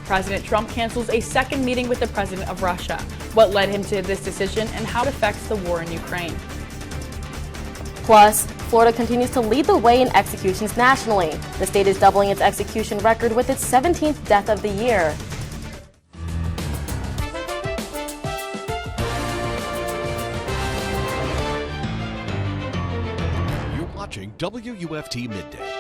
President Trump cancels a second meeting with the president of Russia. What led him to this decision and how it affects the war in Ukraine. Plus, Florida continues to lead the way in executions nationally. The state is doubling its execution record with its 17th death of the year. You're watching WUFT Midday.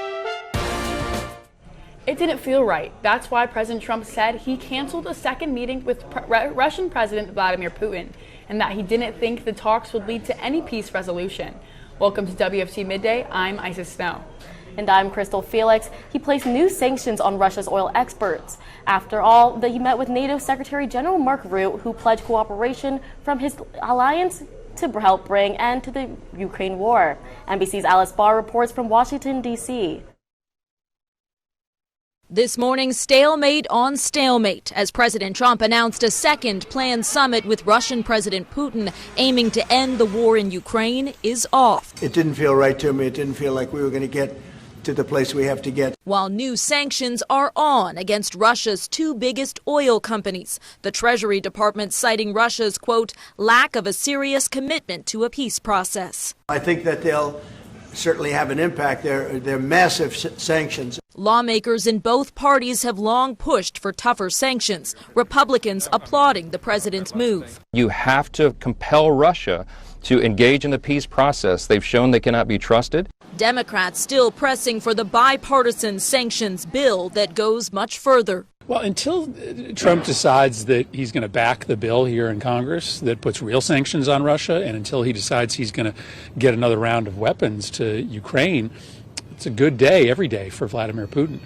It didn't feel right. That's why President Trump said he canceled a second meeting with Russian President Vladimir Putin, and that he didn't think the talks would lead to any peace resolution. Welcome to WFT Midday. I'm Isis Snow. And I'm Krystal. Felix. He placed new sanctions on Russia's oil exports. After all, he met with NATO Secretary General Mark Rutte, who pledged cooperation from his alliance to help bring an end to the Ukraine war. NBC's Alice Barr reports from Washington, D.C. This morning, stalemate on stalemate as President Trump announced a second planned summit with Russian President Putin aiming to end the war in Ukraine is off. It didn't feel right to me. It didn't feel like we were going to get to the place we have to get. While new sanctions are on against Russia's two biggest oil companies, the Treasury Department citing Russia's, quote, lack of a serious commitment to a peace process. I think that they'll certainly have an impact. They're massive sanctions. Lawmakers in both parties have long pushed for tougher sanctions, Republicans applauding the president's move. You have to compel Russia to engage in the peace process. They've shown they cannot be trusted. Democrats still pressing for the bipartisan sanctions bill that goes much further. Well, until Trump decides that he's going to back the bill here in Congress that puts real sanctions on Russia, and until he decides he's going to get another round of weapons to Ukraine, it's a good day every day for Vladimir Putin.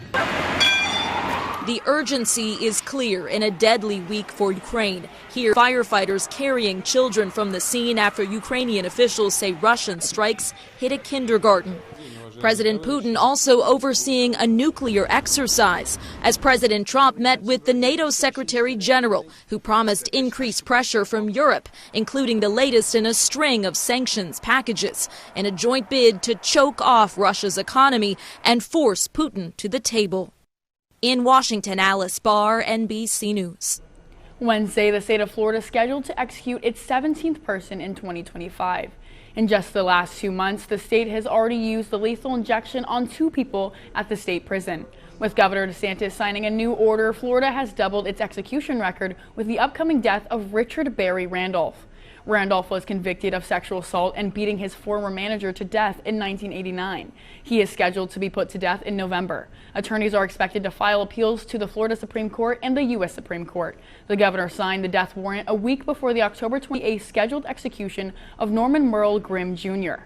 The urgency is clear in a deadly week for Ukraine. Here, firefighters carrying children from the scene after Ukrainian officials say Russian strikes hit a kindergarten. President Putin also overseeing a nuclear exercise as President Trump met with the NATO Secretary General, who promised increased pressure from Europe, including the latest in a string of sanctions packages, in a joint bid to choke off Russia's economy and force Putin to the table. In Washington, Alice Barr, NBC News. Wednesday, the state of Florida is scheduled to execute its 17th person in 2025. In just the last 2 months, the state has already used the lethal injection on 2 people at the state prison. With Governor DeSantis signing a new order, Florida has doubled its execution record with the upcoming death of Richard Barry Randolph. Randolph was convicted of sexual assault and beating his former manager to death in 1989. He is scheduled to be put to death in November. Attorneys are expected to file appeals to the Florida Supreme Court and the U.S. Supreme Court. The governor signed the death warrant a week before the October 28th scheduled execution of Norman Merle Grimm Jr.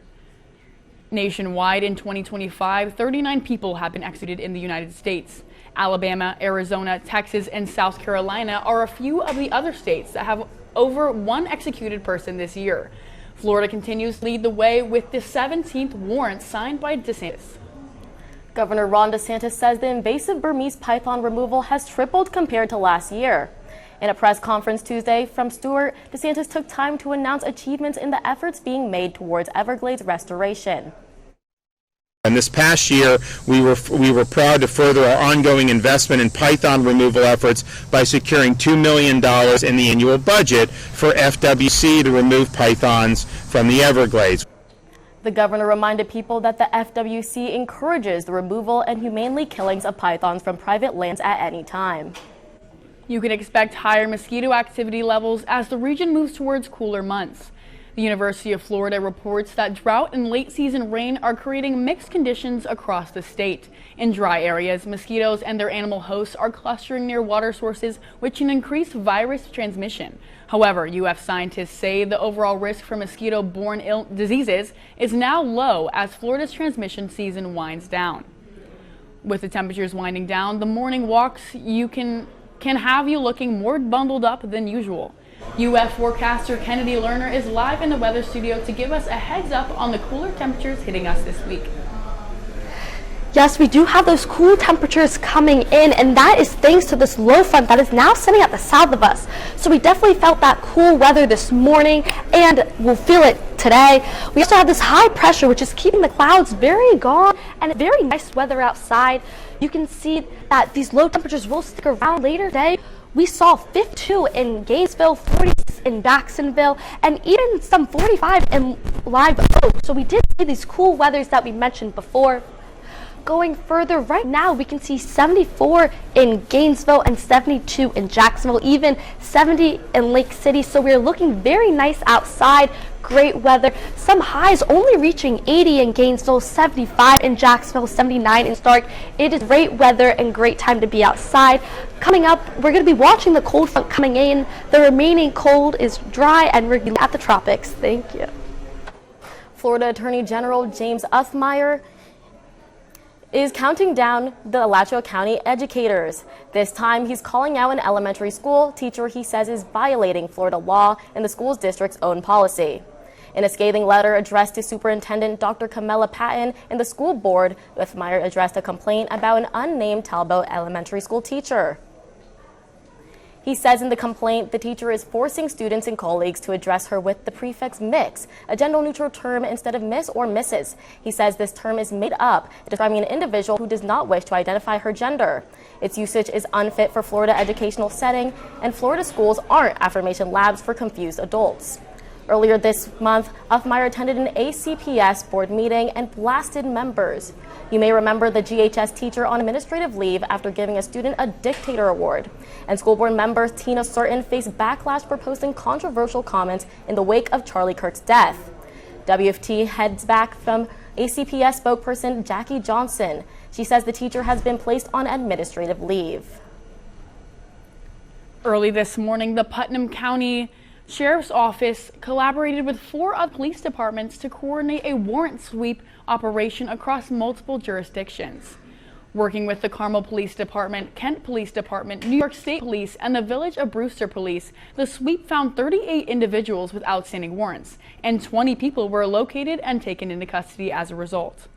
Nationwide in 2025, 39 people have been executed in the United States. Alabama, Arizona, Texas, and South Carolina are a few of the other states that have over 1 executed person this year. Florida continues to lead the way with the 17th warrant signed by DeSantis. Governor Ron DeSantis says the invasive Burmese python removal has tripled compared to last year. In a press conference Tuesday from Stewart, DeSantis took time to announce achievements in the efforts being made towards Everglades restoration. And this past year, we were proud to further our ongoing investment in python removal efforts by securing $2 million in the annual budget for FWC to remove pythons from the Everglades. The governor reminded people that the FWC encourages the removal and humanely killings of pythons from private lands at any time. You can expect higher mosquito activity levels as the region moves towards cooler months. The University of Florida reports that drought and late season rain are creating mixed conditions across the state. In dry areas, mosquitoes and their animal hosts are clustering near water sources, which can increase virus transmission. However, UF scientists say the overall risk for mosquito-borne diseases is now low as Florida's transmission season winds down. With the temperatures winding down, the morning walks can have you looking more bundled up than usual. UF forecaster Kennedy Lerner is live in the weather studio to give us a heads up on the cooler temperatures hitting us this week. Yes, we do have those cool temperatures coming in, and that is thanks to this low front that is now sitting at the south of us. So we definitely felt that cool weather this morning, and we'll feel it today. We also have this high pressure, which is keeping the clouds very gone and very nice weather outside. You can see that these low temperatures will stick around later today. We saw 52 in Gainesville, 46 in Jacksonville, and even some 45 in Live Oak. So we did see these cool weathers that we mentioned before. Going further, right now we can see 74 in Gainesville and 72 in Jacksonville, even 70 in Lake City. So we're looking very nice outside, great weather. Some highs only reaching 80 in Gainesville, 75 in Jacksonville, 79 in Stark. It is great weather and great time to be outside. Coming up, we're going to be watching the cold front coming in. The remaining cold is dry, and we're at the tropics. Thank you. Florida Attorney General James Uthmeyer is counting down the Alachua County educators. This time, he's calling out an elementary school teacher he says is violating Florida law and the school district's own policy. In a scathing letter addressed to Superintendent Dr. Camilla Patton and the school board, Uthmeyer addressed a complaint about an unnamed Talbot elementary school teacher. He says in the complaint, the teacher is forcing students and colleagues to address her with the prefix mix, a gender-neutral term instead of miss or Mrs. He says this term is made up, describing an individual who does not wish to identify her gender. Its usage is unfit for Florida educational setting, and Florida schools aren't affirmation labs for confused adults. Earlier this month, Uthmeyer attended an ACPS board meeting and blasted members. You may remember the GHS teacher on administrative leave after giving a student a dictator award. And school board member Tina Certain faced backlash for posting controversial comments in the wake of Charlie Kirk's death. WFT heads back from ACPS spokesperson Jackie Johnson. She says the teacher has been placed on administrative leave. Early this morning, the Putnam County Sheriff's Office collaborated with 4 other police departments to coordinate a warrant sweep operation across multiple jurisdictions. Working with the Carmel Police Department, Kent Police Department, New York State Police, and the Village of Brewster Police, the sweep found 38 individuals with outstanding warrants, and 20 people were located and taken into custody as a result.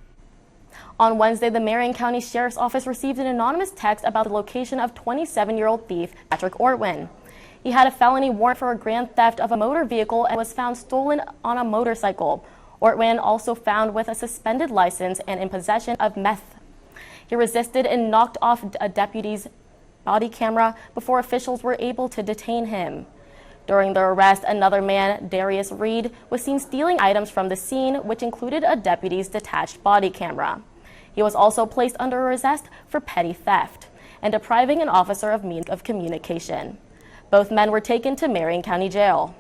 On Wednesday, the Marion County Sheriff's Office received an anonymous text about the location of 27-year-old thief Patrick Ortwin. He had a felony warrant for a grand theft of a motor vehicle and was found stolen on a motorcycle. Ortwin also found with a suspended license and in possession of meth. He resisted and knocked off a deputy's body camera before officials were able to detain him. During the arrest, another man, Darius Reed, was seen stealing items from the scene, which included a deputy's detached body camera. He was also placed under arrest for petty theft and depriving an officer of means of communication. Both men were taken to Marion County Jail.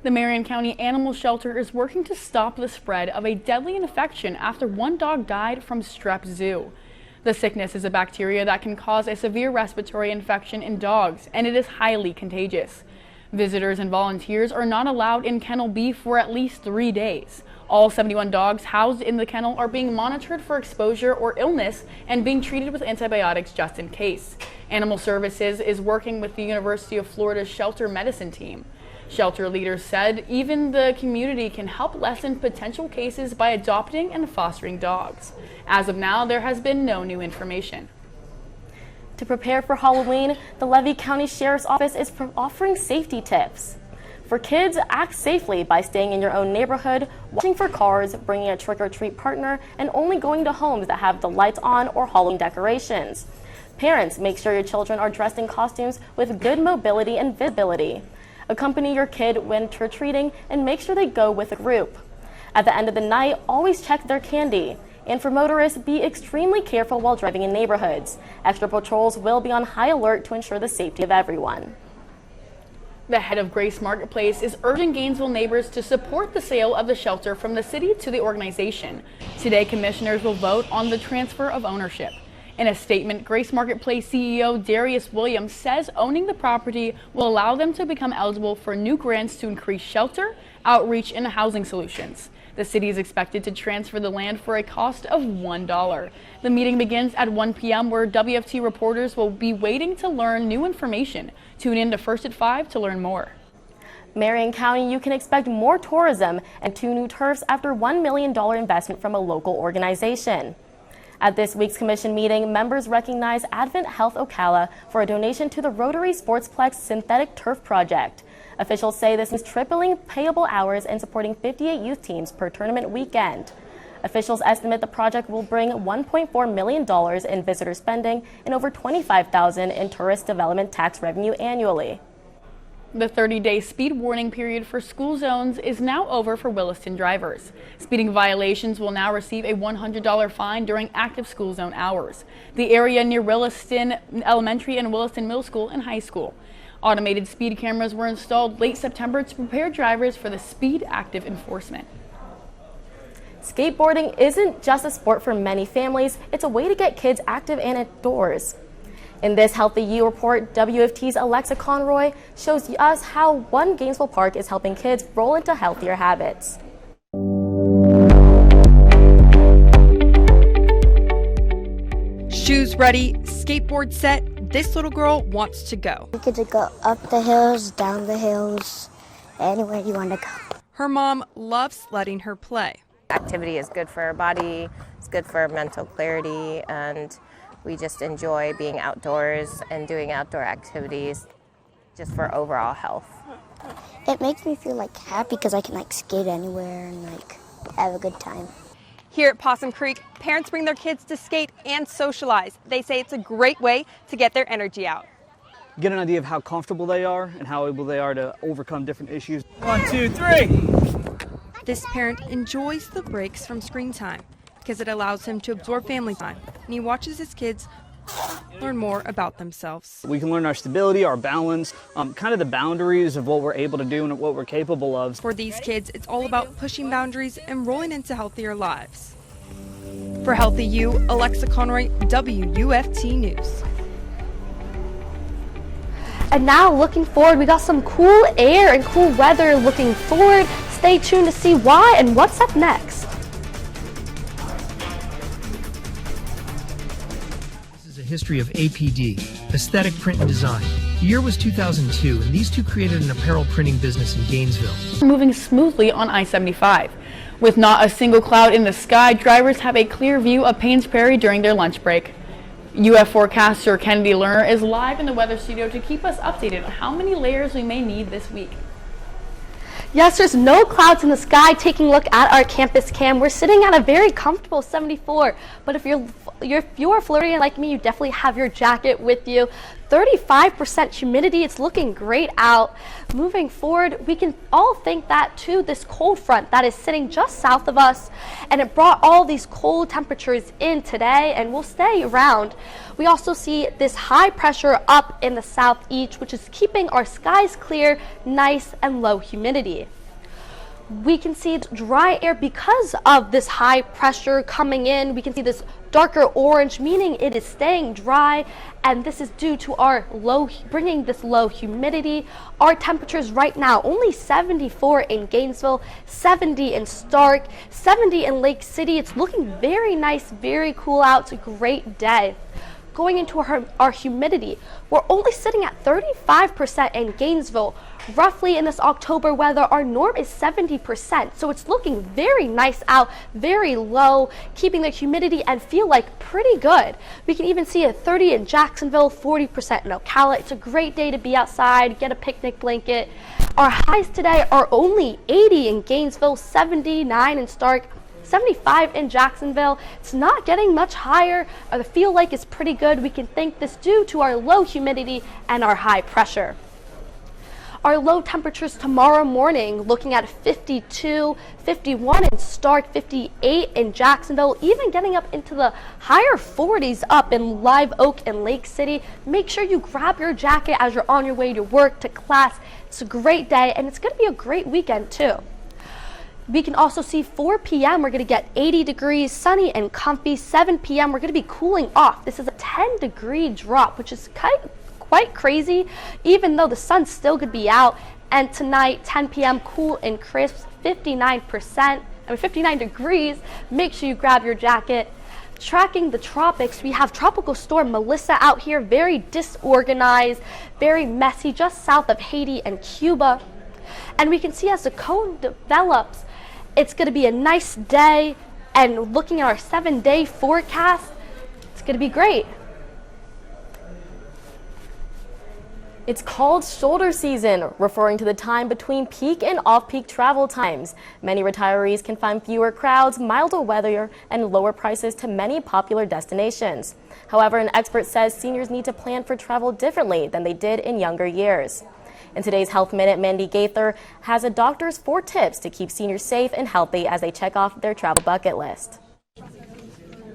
The Marion County Animal Shelter is working to stop the spread of a deadly infection after one dog died from strep zoo. The sickness is a bacteria that can cause a severe respiratory infection in dogs, and it is highly contagious. Visitors and volunteers are not allowed in Kennel B for at least 3 days. All 71 dogs housed in the kennel are being monitored for exposure or illness and being treated with antibiotics just in case. Animal Services is working with the University of Florida's shelter medicine team. Shelter leaders said even the community can help lessen potential cases by adopting and fostering dogs. As of now, there has been no new information. To prepare for Halloween, the Levy County Sheriff's Office is offering safety tips. For kids, act safely by staying in your own neighborhood, watching for cars, bringing a trick-or-treat partner, and only going to homes that have the lights on or Halloween decorations. Parents, make sure your children are dressed in costumes with good mobility and visibility. Accompany your kid when trick-or-treating and make sure they go with a group. At the end of the night, always check their candy. And for motorists, be extremely careful while driving in neighborhoods. Extra patrols will be on high alert to ensure the safety of everyone. The head of Grace Marketplace is urging Gainesville neighbors to support the sale of the shelter from the city to the organization. Today, commissioners will vote on the transfer of ownership. In a statement, Grace Marketplace CEO Darius Williams says owning the property will allow them to become eligible for new grants to increase shelter, outreach, and housing solutions. The city is expected to transfer the land for a cost of $1. The meeting begins at 1 p.m. where WFT reporters will be waiting to learn new information. Tune in to First at 5 to learn more. Marion County, you can expect more tourism and 2 new turfs after $1 million investment from a local organization. At this week's commission meeting, members recognized Advent Health Ocala for a donation to the Rotary Sportsplex Synthetic Turf Project. Officials say this is tripling payable hours and supporting 58 youth teams per tournament weekend. Officials estimate the project will bring $1.4 million in visitor spending and over $25,000 in tourist development tax revenue annually. The 30-day speed warning period for school zones is now over for Williston drivers. Speeding violations will now receive a $100 fine during active school zone hours. The area near Williston Elementary and Williston Middle School and High School. Automated speed cameras were installed late September to prepare drivers for the speed active enforcement. Skateboarding isn't just a sport for many families, it's a way to get kids active and outdoors. In this Healthy You report, WFT's Alexa Conroy shows us how one Gainesville park is helping kids roll into healthier habits. Shoes ready, skateboard set, this little girl wants to go. You get to go up the hills, down the hills, anywhere you want to go. Her mom loves letting her play. Activity is good for our body, it's good for mental clarity, and we just enjoy being outdoors and doing outdoor activities just for overall health. It makes me feel like happy because I can skate anywhere and have a good time. Here at Possum Creek, parents bring their kids to skate and socialize. They say it's a great way to get their energy out. Get an idea of how comfortable they are and how able they are to overcome different issues. 1, 2, 3. This parent enjoys the breaks from screen time because it allows him to absorb family time, and he watches his kids learn more about themselves. We can learn our stability, our balance, kind of the boundaries of what we're able to do and what we're capable of. For these kids, it's all about pushing boundaries and rolling into healthier lives. For Healthy You, Alexa Conroy, WUFT News. And now looking forward, we got some cool air and cool weather looking forward. Stay tuned to see why and what's up next. This is a history of APD, Aesthetic Print and Design. The year was 2002, and these two created an apparel printing business in Gainesville. Moving smoothly on I-75. With not a single cloud in the sky, drivers have a clear view of Paynes Prairie during their lunch break. UF forecaster Kennedy Lerner is live in the weather studio to keep us updated on how many layers we may need this week. Yes, there's no clouds in the sky. Taking a look at our campus cam, we're sitting at a very comfortable 74. But if you are Floridian like me, you definitely have your jacket with you. 35% humidity. It's looking great out. Moving forward, we can all thank that to this cold front that is sitting just south of us, and it brought all these cold temperatures in today and will stay around. We also see this high pressure up in the southeast, which is keeping our skies clear, nice and low humidity. We can see dry air because of this high pressure coming in. We can see this darker orange, meaning it is staying dry, and this is due to our bringing this low humidity. Our temperatures right now only 74 in Gainesville, 70 in Stark, 70 in Lake City. It's looking very nice, very cool out. It's a great day. Going into our humidity, we're only sitting at 35% in Gainesville. Roughly in this October weather, our norm is 70%, so it's looking very nice out, very low, keeping the humidity and feel like pretty good. We can even see a 30 in Jacksonville, 40% in Ocala. It's a great day to be outside, get a picnic blanket. Our highs today are only 80 in Gainesville, 79 in Stark, 75 in Jacksonville. It's not getting much higher. The feel like is pretty good. We can thank this due to our low humidity and our high pressure. Our low temperatures tomorrow morning, looking at 52, 51 in Stark, 58 in Jacksonville, even getting up into the higher 40s up in Live Oak and Lake City. Make sure you grab your jacket as you're on your way to work, to class. It's a great day, and it's going to be a great weekend too. We can also see 4 p.m. we're going to get 80 degrees, sunny and comfy. 7 p.m. we're going to be cooling off. This is a 10-degree drop, which is quite crazy, even though the sun's still going to be out. And tonight, 10 p.m. cool and crisp, 59 degrees. Make sure you grab your jacket. Tracking the tropics, we have Tropical Storm Melissa out here, very disorganized, very messy, just south of Haiti and Cuba. And we can see as the cone develops, it's going to be a nice day. And looking at our 7-day forecast, going to be great. It's called shoulder season, referring to the time between peak and off-peak travel times. Many retirees can find fewer crowds, milder weather, and lower prices to many popular destinations. However, an expert says seniors need to plan for travel differently than they did in younger years. In today's Health Minute, Mandy Gaither has a doctor's 4 tips to keep seniors safe and healthy as they check off their travel bucket list.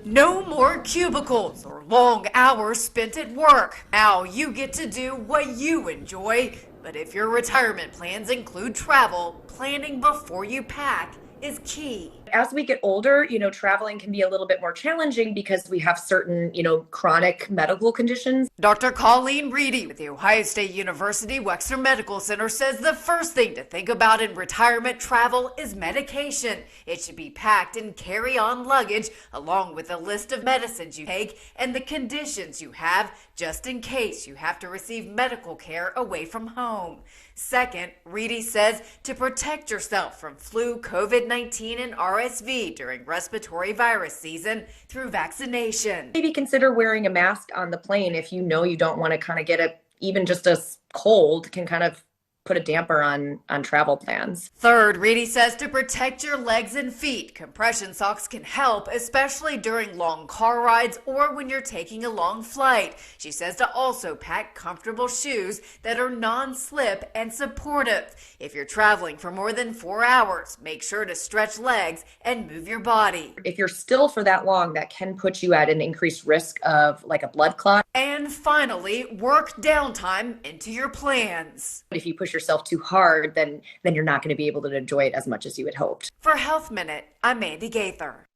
No more cubicles or long hours spent at work. Now you get to do what you enjoy. But if your retirement plans include travel, planning before you pack is key. As we get older, traveling can be a little bit more challenging because we have certain, chronic medical conditions. Dr. Colleen Reedy with the Ohio State University Wexner Medical Center says the first thing to think about in retirement travel is medication. It should be packed in carry-on luggage along with a list of medicines you take and the conditions you have just in case you have to receive medical care away from home. Second, Reedy says to protect yourself from flu, COVID-19, and RSV during respiratory virus season through vaccination. Maybe consider wearing a mask on the plane if you know you don't want to kind of get even just a cold can kind of put a damper on travel plans. Third, Reedy says to protect your legs and feet. Compression socks can help, especially during long car rides or when you're taking a long flight. She says to also pack comfortable shoes that are non-slip and supportive. If you're traveling for more than 4 hours, make sure to stretch legs and move your body. If you're still for that long, that can put you at an increased risk of like a blood clot. And finally, work downtime into your plans. If you push yourself too hard, then you're not going to be able to enjoy it as much as you had hoped. For Health Minute, I'm Mandy Gaither.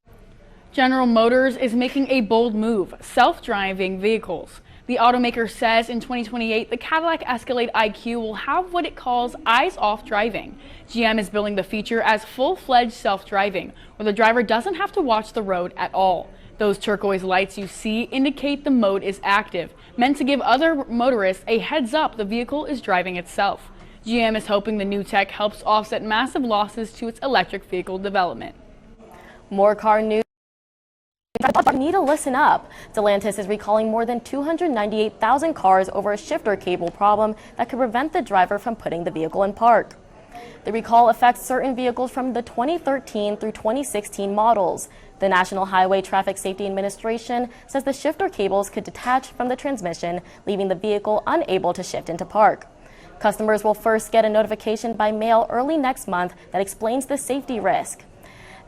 General Motors is making a bold move, self-driving vehicles. The automaker says in 2028, the Cadillac Escalade IQ will have what it calls eyes-off driving. GM is billing the feature as full-fledged self-driving, where the driver doesn't have to watch the road at all. Those turquoise lights you see indicate the mode is active, meant to give other motorists a heads up the vehicle is driving itself. GM is hoping the new tech helps offset massive losses to its electric vehicle development. More car news. Need to listen up. Stellantis is recalling more than 298,000 cars over a shifter cable problem that could prevent the driver from putting the vehicle in park. The recall affects certain vehicles from the 2013 through 2016 models. The National Highway Traffic Safety Administration says the shifter cables could detach from the transmission, leaving the vehicle unable to shift into park. Customers will first get a notification by mail early next month that explains the safety risk.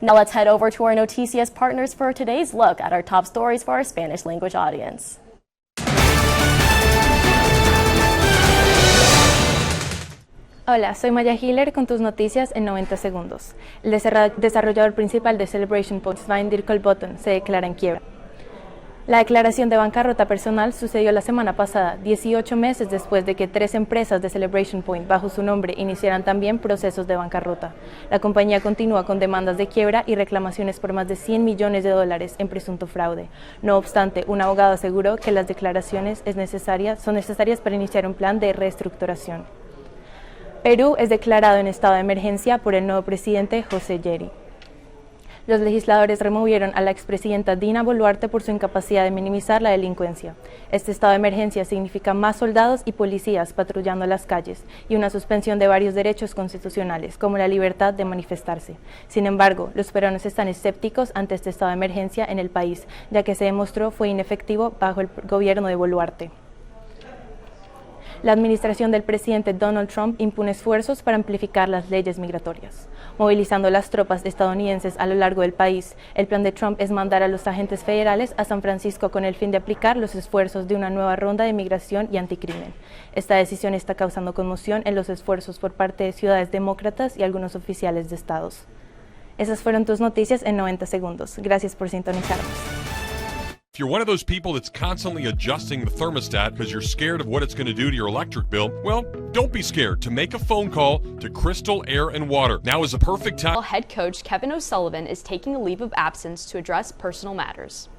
Now let's head over to our Noticias partners for today's look at our top stories for our Spanish language audience. Hola, soy Maja con tus noticias en 90 segundos. El desarrollador principal de Celebration Point, Dirk Button, se declara en quiebra. La declaración de bancarrota personal sucedió la semana pasada, 18 meses después de que 3 empresas de Celebration Point bajo su nombre iniciaran también procesos de bancarrota. La compañía continúa con demandas de quiebra y reclamaciones por más de $100 millones en presunto fraude. No obstante, un abogado aseguró que las declaraciones son necesarias para iniciar un plan de reestructuración. Perú es declarado en estado de emergencia por el nuevo presidente José Yeri. Los legisladores removieron a la expresidenta Dina Boluarte por su incapacidad de minimizar la delincuencia. Este estado de emergencia significa más soldados y policías patrullando las calles y una suspensión de varios derechos constitucionales, como la libertad de manifestarse. Sin embargo, los peruanos están escépticos ante este estado de emergencia en el país, ya que se demostró fue inefectivo bajo el gobierno de Boluarte. La administración del presidente Donald Trump impone esfuerzos para amplificar las leyes migratorias, movilizando las tropas estadounidenses a lo largo del país. El plan de Trump es mandar a los agentes federales a San Francisco con el fin de aplicar los esfuerzos de una nueva ronda de migración y anticrimen. Esta decisión está causando conmoción en los esfuerzos por parte de ciudades demócratas y algunos oficiales de estados. Esas fueron tus noticias en 90 segundos. Gracias por sintonizarnos. If you're one of those people that's constantly adjusting the thermostat because you're scared of what it's going to do to your electric bill, well, don't be scared to make a phone call to Krystal Air and Water. Now is the perfect time. Head coach Kevin O'Sullivan is taking a leave of absence to address personal matters.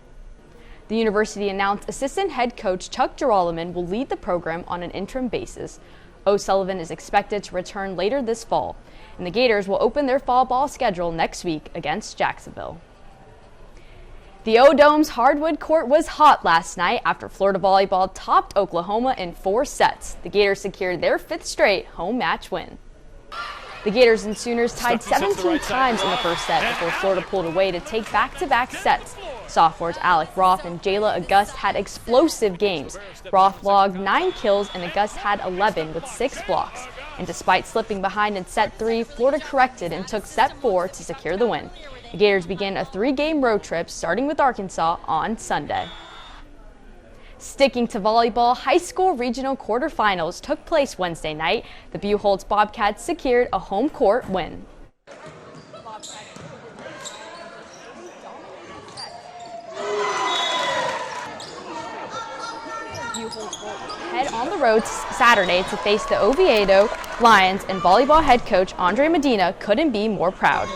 The university announced assistant head coach Chuck Geralman will lead the program on an interim basis. O'Sullivan is expected to return later this fall, and the Gators will open their fall ball schedule next week against Jacksonville. The O-Dome's hardwood court was hot last night after Florida volleyball topped Oklahoma in 4 sets. The Gators secured their 5th straight home match win. The Gators and Sooners tied 17 times in the first set before Florida pulled away to take back-to-back sets. Sophomores Alec Roth and Jayla August had explosive games. Roth logged 9 kills and August had 11 with 6 blocks. And despite slipping behind in set 3, Florida corrected and took set 4 to secure the win. The Gators begin a 3-game road trip starting with Arkansas on Sunday. Sticking to volleyball, high school regional quarterfinals took place Wednesday night. The Buchholz Bobcats secured a home court win. Buchholz will head on the road Saturday to face the Oviedo Lions, and volleyball head coach Andre Medina couldn't be more proud.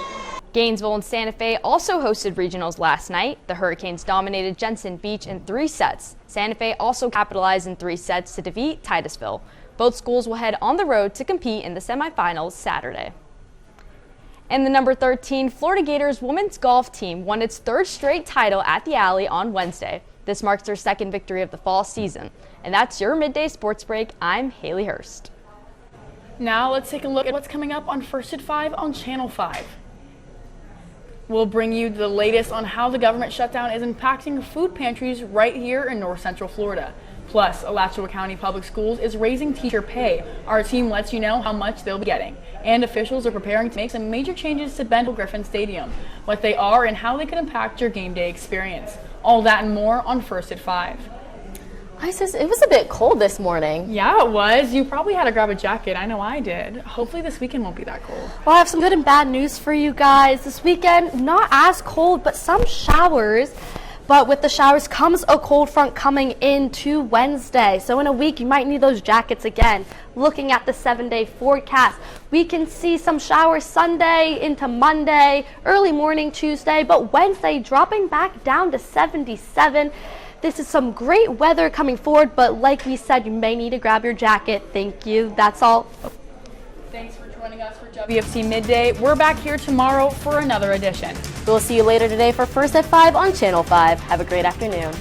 Gainesville and Santa Fe also hosted regionals last night. The Hurricanes dominated Jensen Beach in 3 sets. Santa Fe also capitalized in 3 sets to defeat Titusville. Both schools will head on the road to compete in the semifinals Saturday. And the number 13 Florida Gators women's golf team won its 3rd straight title at the Alley on Wednesday. This marks their 2nd victory of the fall season. And that's your Midday Sports Break. I'm Hailey Hurst. Now let's take a look at what's coming up on First at 5 on Channel 5. We'll bring you the latest on how the government shutdown is impacting food pantries right here in North Central Florida. Plus, Alachua County Public Schools is raising teacher pay. Our team lets you know how much they'll be getting. And officials are preparing to make some major changes to Ben Griffin Stadium, what they are and how they could impact your game day experience. All that and more on First at 5. Isis, it was a bit cold this morning. Yeah, it was. You probably had to grab a jacket. I know I did. Hopefully this weekend won't be that cold. Well, I have some good and bad news for you guys. This weekend, not as cold, but some showers. But with the showers comes a cold front coming into Wednesday. So in a week, you might need those jackets again. Looking at the 7-day forecast, we can see some showers Sunday into Monday, early morning Tuesday, but Wednesday dropping back down to 77. This is some great weather coming forward, but like we said, you may need to grab your jacket. Thank you. That's all. Thanks for joining us for WFT Midday. We're back here tomorrow for another edition. We'll see you later today for First at 5 on Channel 5. Have a great afternoon.